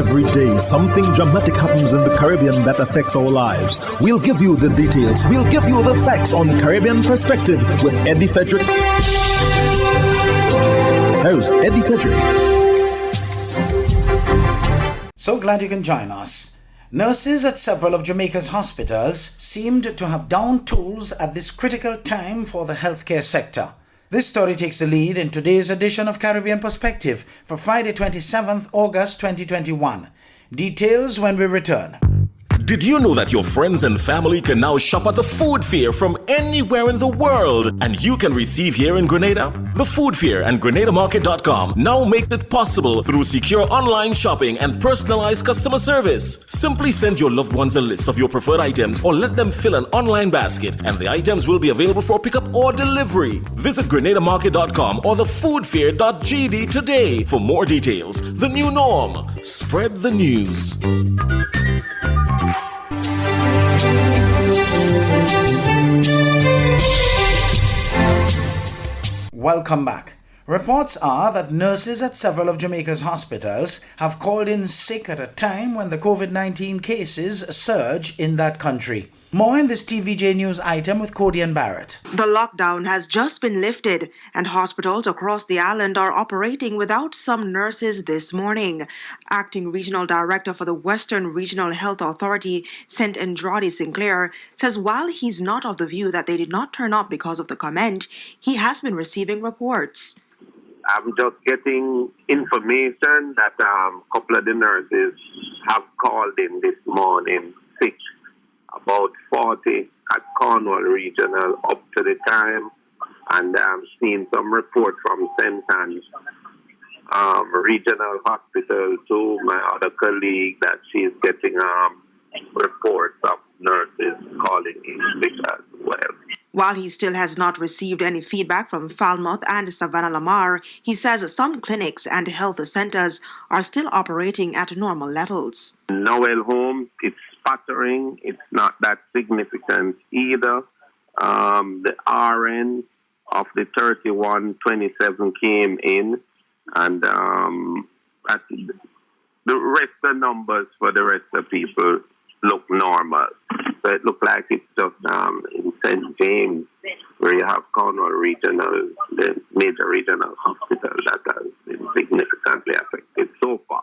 Every day, something dramatic happens in the Caribbean that affects our lives. We'll give you the details. We'll give you the facts on Caribbean Perspective with Eddie Frederick. Host Eddie Frederick. So glad you can join us. Nurses at several of Jamaica's hospitals seemed to have downed tools at this critical time for the healthcare sector. This story takes the lead in today's edition of Caribbean Perspective for Friday 27th August 2021. Details when we return. Did you know that your friends and family can now shop at the Food Fair from anywhere in the world and you can receive here in Grenada? The Food Fair and GrenadaMarket.com now make it possible through secure online shopping and personalized customer service. Simply send your loved ones a list of your preferred items or let them fill an online basket and the items will be available for pickup or delivery. Visit GrenadaMarket.com or thefoodfair.gd today for more details. The new norm. Spread the news. Welcome back. Reports are that nurses at several of Jamaica's hospitals have called in sick at a time when the COVID-19 cases surge in that country. More in this TVJ News item with Cody and Barrett. The lockdown has just been lifted and hospitals across the island are operating without some nurses this morning. Acting Regional Director for the Western Regional Health Authority, St. Andrade Sinclair, says while he's not of the view that they did not turn up because of the comment, he has been receiving reports. I'm just getting information that a couple of the nurses have called in this morning sick. About 40 at Cornwall Regional up to the time, and I'm seeing some report from St. Anne's Regional Hospital to my other colleague that she's getting reports of nurses calling in sick as well. While he still has not received any feedback from Falmouth and Savannah Lamar, he says some clinics and health centers are still operating at normal levels. Noel Home, it's sputtering. It's not that significant either. The RN of the 3127 came in, and the rest of the numbers for the rest of people look normal. So it looks like it's just in St. James, where you have Cornwall Regional, the major regional hospital that has been significantly affected so far.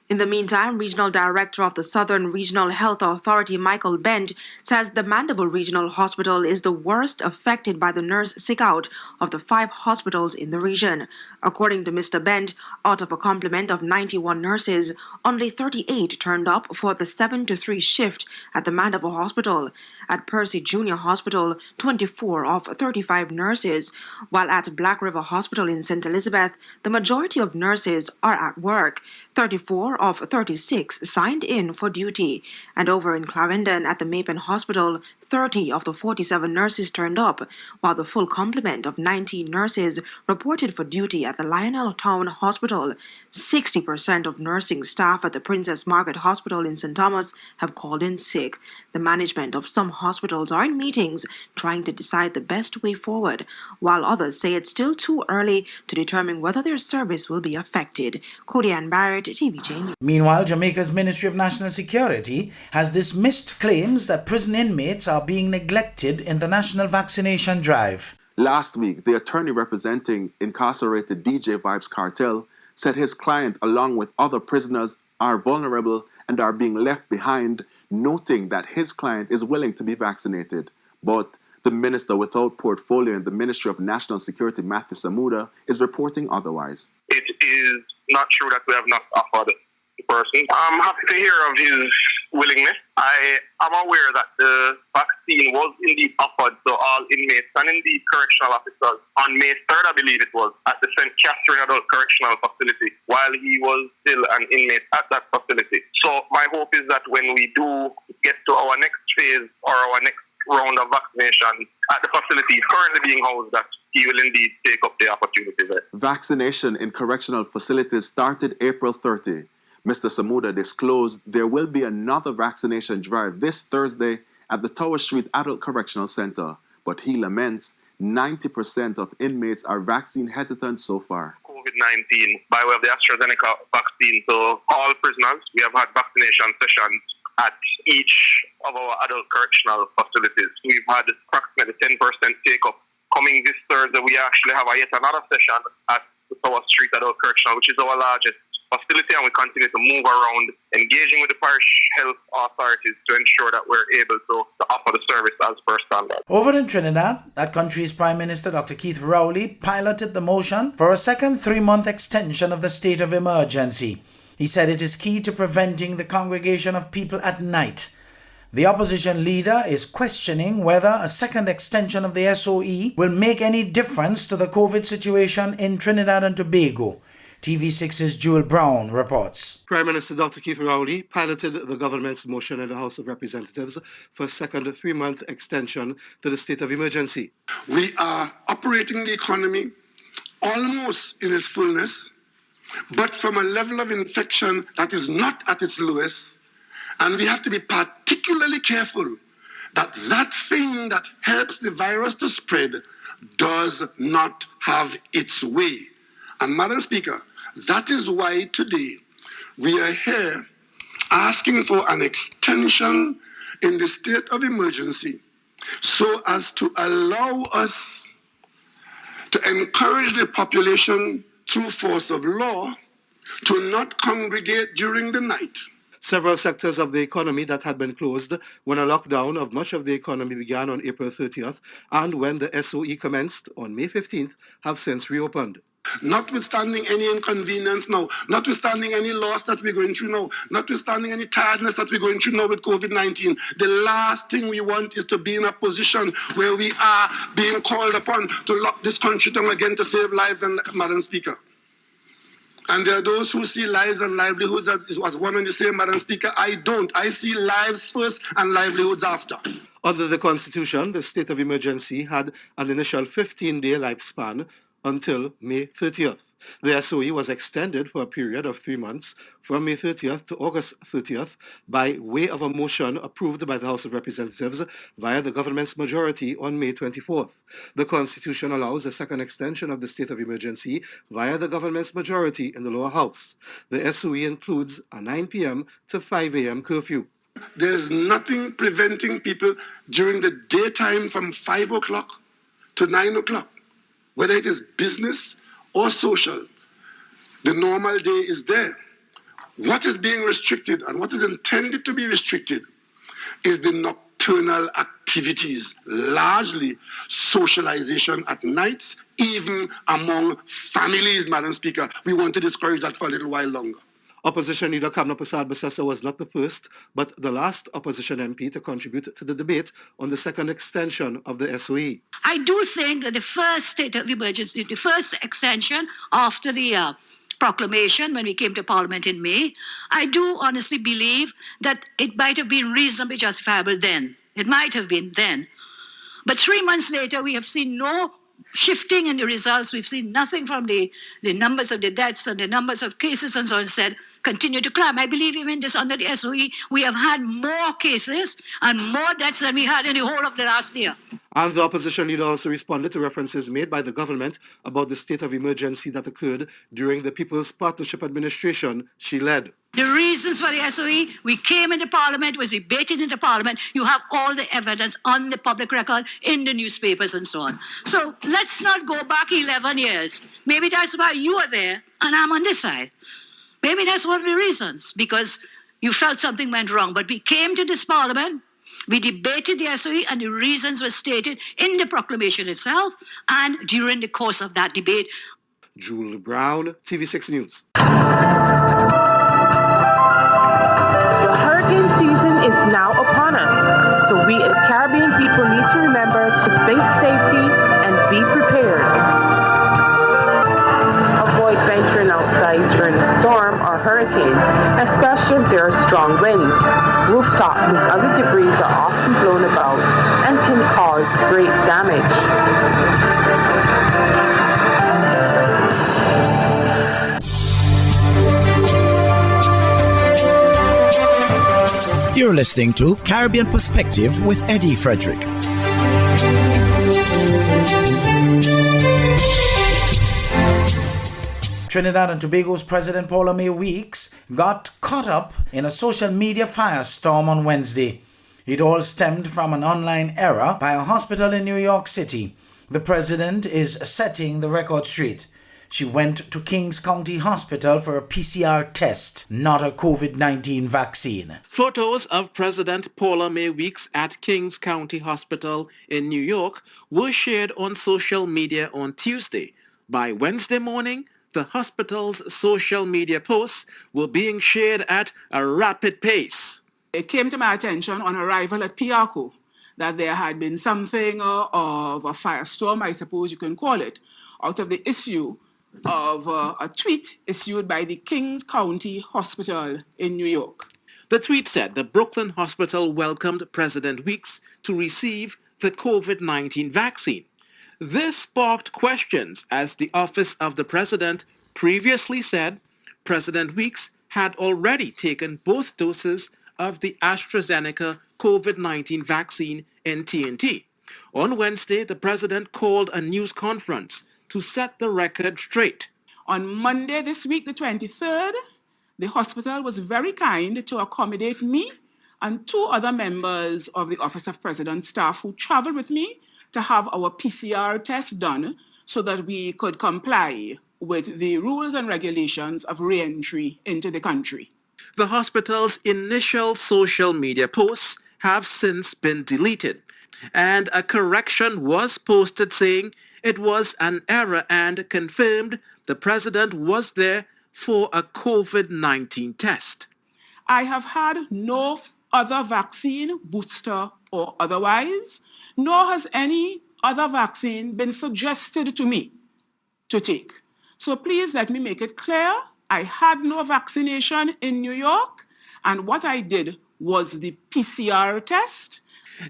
In the meantime, Regional Director of the Southern Regional Health Authority, Michael Bent, says the Mandeville Regional Hospital is the worst affected by the nurse sick-out of the 5 hospitals in the region. According to Mr. Bent, out of a complement of 91 nurses, only 38 turned up for the 7 to 3 shift at the Mandeville Hospital. At Percy Junior Hospital, 24 of 35 nurses, while at Black River Hospital in St. Elizabeth, the majority of nurses are at work. 34 of 36 signed in for duty, and over in Clarendon at the Mapen Hospital, 30 of the 47 nurses turned up, while the full complement of 19 nurses reported for duty at the Lionel Town Hospital. 60% of nursing staff at the Princess Margaret Hospital in St. Thomas have called in sick. The management of some hospitals are in meetings trying to decide the best way forward, while others say it's still too early to determine whether their service will be affected. Cody and Barrett, TVJ News. Meanwhile, Jamaica's Ministry of National Security has dismissed claims that prison inmates are being neglected in the national vaccination drive. Last week, the attorney representing incarcerated DJ Vibes Cartel said his client, along with other prisoners, are vulnerable and are being left behind, noting that his client is willing to be vaccinated. But the minister without portfolio in the Ministry of National Security, Matthew Samuda, is reporting otherwise. It is not true that we have not offered the person. I'm happy to hear of his willingness. I am aware that the vaccine was indeed offered to all inmates and indeed correctional officers on May 3rd, I believe it was, at the St. Catherine Adult Correctional Facility while he was still an inmate at that facility. So my hope is that when we do get to our next phase or our next round of vaccination at the facility currently being housed, that he will indeed take up the opportunity there. Vaccination in correctional facilities started April 30. Mr. Samuda disclosed there will be another vaccination drive this Thursday at the Tower Street Adult Correctional Center, but he laments 90% of inmates are vaccine hesitant so far. COVID COVID-19 by way of the AstraZeneca vaccine. So all prisoners, we have had vaccination sessions at each of our adult correctional facilities. We've had approximately 10% take-up. Coming this Thursday, we actually have yet another session at the Tower Street Adult Correctional, which is our largest facility, and we continue to move around, engaging with the parish health authorities to ensure that we're able to offer the service as per standard. Over in Trinidad, that country's Prime Minister Dr. Keith Rowley piloted the motion for a second 3-month extension of the state of emergency. He said it is key to preventing the congregation of people at night. The opposition leader is questioning whether a second extension of the SOE will make any difference to the COVID situation in Trinidad and Tobago. TV6's Jewel Brown reports. Prime Minister Dr. Keith Rowley piloted the government's motion in the House of Representatives for a second 3-month extension to the state of emergency. We are operating the economy almost in its fullness, but from a level of infection that is not at its lowest, and we have to be particularly careful that that thing that helps the virus to spread does not have its way. And Madam Speaker, that is why today we are here asking for an extension in the state of emergency so as to allow us to encourage the population through force of law to not congregate during the night. Several sectors of the economy that had been closed when a lockdown of much of the economy began on April 30th and when the SOE commenced on May 15th have since reopened. Notwithstanding any inconvenience now, notwithstanding any loss that we're going through now, notwithstanding any tiredness that we're going through now with COVID-19, the last thing we want is to be in a position where we are being called upon to lock this country down again to save lives, and Madam Speaker. And there are those who see lives and livelihoods as one and the same, Madam Speaker. I don't. I see lives first and livelihoods after. Under the Constitution, the state of emergency had an initial 15-day lifespan until May 30th. The SOE was extended for a period of 3 months from May 30th to August 30th by way of a motion approved by the House of Representatives via the government's majority on May 24th. The Constitution allows a second extension of the state of emergency via the government's majority in the lower house. The SOE includes a 9 p.m. to 5 a.m. curfew. There's nothing preventing people during the daytime from 5 o'clock to 9 o'clock, whether it is business or social. The normal day is there. What is being restricted and what is intended to be restricted is the nocturnal activities, largely socialization at nights, even among families, Madam Speaker. We want to discourage that for a little while longer. Opposition leader Kamna Prasad Basesa was not the first, but the last opposition MP to contribute to the debate on the second extension of the SOE. I do think that the first state of emergency, the first extension after the proclamation when we came to Parliament in May, I do honestly believe that it might have been reasonably justifiable then. It might have been then. But 3 months later, we have seen no shifting in the results. We've seen nothing from the numbers of the deaths and the numbers of cases and so on said continue to climb. I believe even this under the SOE, we have had more cases and more deaths than we had in the whole of the last year. And the opposition leader also responded to references made by the government about the state of emergency that occurred during the People's Partnership Administration she led. The reasons for the SOE, we came into Parliament, was debated in the Parliament. You have all the evidence on the public record, in the newspapers and so on. So let's not go back 11 years. Maybe that's why you are there and I'm on this side. Maybe that's one of the reasons, because you felt something went wrong. But we came to this Parliament, we debated the SOE, and the reasons were stated in the proclamation itself and during the course of that debate. Jewel Brown, TV6 News. The hurricane season is now upon us, so we as Caribbean people need to remember to think safety and be prepared. Avoid venturing outside during a storm or hurricane, especially if there are strong winds. Rooftops and other debris are often blown about and can cause great damage. You're listening to Caribbean Perspective with Eddie Frederick. Trinidad and Tobago's President Paula May Weeks got caught up in a social media firestorm on Wednesday. It all stemmed from an online error by a hospital in New York City. The president is setting the record straight. She went to Kings County Hospital for a PCR test, not a COVID-19 vaccine. Photos of President Paula May Weeks at Kings County Hospital in New York were shared on social media on Tuesday. By Wednesday morning, the hospital's social media posts were being shared at a rapid pace. It came to my attention on arrival at Piarco that there had been something of a firestorm, I suppose you can call it, out of the issue of a tweet issued by the Kings County Hospital in New York. The tweet said the Brooklyn Hospital welcomed President Weeks to receive the COVID-19 vaccine. This sparked questions as the Office of the President previously said President Weeks had already taken both doses of the AstraZeneca COVID-19 vaccine in TNT. On Wednesday, the President called a news conference to set the record straight. On Monday this week, the 23rd, the hospital was very kind to accommodate me and 2 other members of the Office of President staff who traveled with me to have our PCR test done so that we could comply with the rules and regulations of re-entry into the country. The hospital's initial social media posts have since been deleted, and a correction was posted saying it was an error and confirmed the president was there for a COVID-19 test. I have had no other vaccine, booster or otherwise, nor has any other vaccine been suggested to me to take. So please let me make it clear, I had no vaccination in New York, and what I did was the PCR test.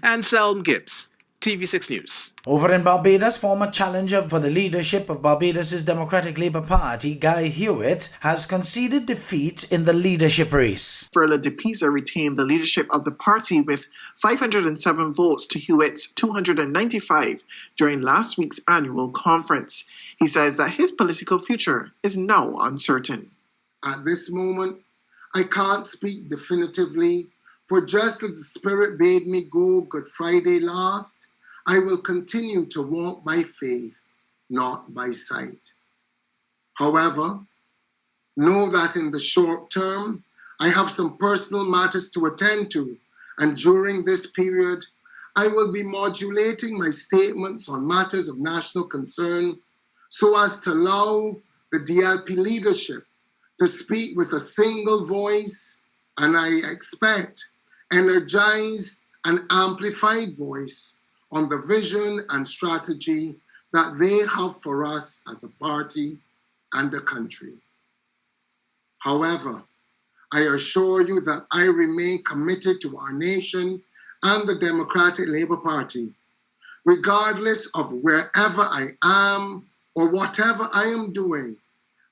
Anselm Gibbs, TV6 News. Over in Barbados, former challenger for the leadership of Barbados' Democratic Labour Party, Guy Hewitt, has conceded defeat in the leadership race. Ferla de Pisa retained the leadership of the party with 507 votes to Hewitt's 295 during last week's annual conference. He says that his political future is now uncertain. At this moment, I can't speak definitively, for just as the Spirit bade me go Good Friday last, I will continue to walk by faith, not by sight. However, know that in the short term, I have some personal matters to attend to, and during this period, I will be modulating my statements on matters of national concern so as to allow the DLP leadership to speak with a single voice, and I expect energized and amplified voice on the vision and strategy that they have for us as a party and a country. However, I assure you that I remain committed to our nation and the Democratic Labour Party, regardless of wherever I am or whatever I am doing.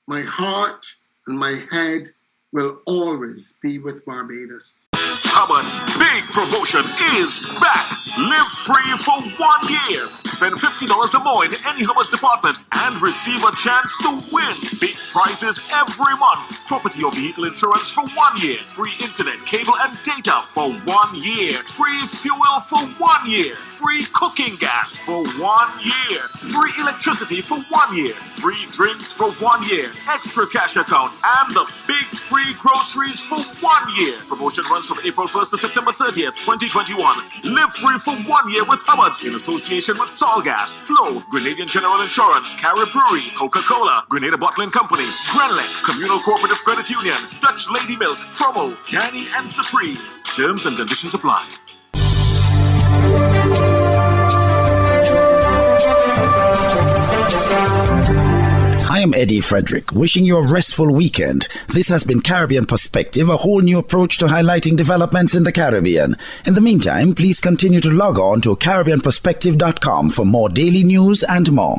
My heart and my head will always be with Barbados. Hubbard's big promotion is back. Live free for 1 year. Spend $50 or more in any Hubbard's department and receive a chance to win big prizes every month. Property or vehicle insurance for 1 year. Free internet, cable and data for 1 year. Free fuel for 1 year. Free cooking gas for 1 year. Free electricity for 1 year. Free drinks for 1 year. Extra cash account and the big free groceries for 1 year. Promotion runs from April 1st to September 30th, 2021. Live free for 1 year with Hubbard's in association with Solgas, Flow, Grenadian General Insurance, Carib Brewery, Coca-Cola, Grenada Bottling Company, Grenlec, Communal Cooperative Credit Union, Dutch Lady Milk, Promo, Danny and Supreme. Terms and conditions apply. I am Eddie Frederick, wishing you a restful weekend. This has been Caribbean Perspective, a whole new approach to highlighting developments in the Caribbean. In the meantime, please continue to log on to CaribbeanPerspective.com for more daily news and more.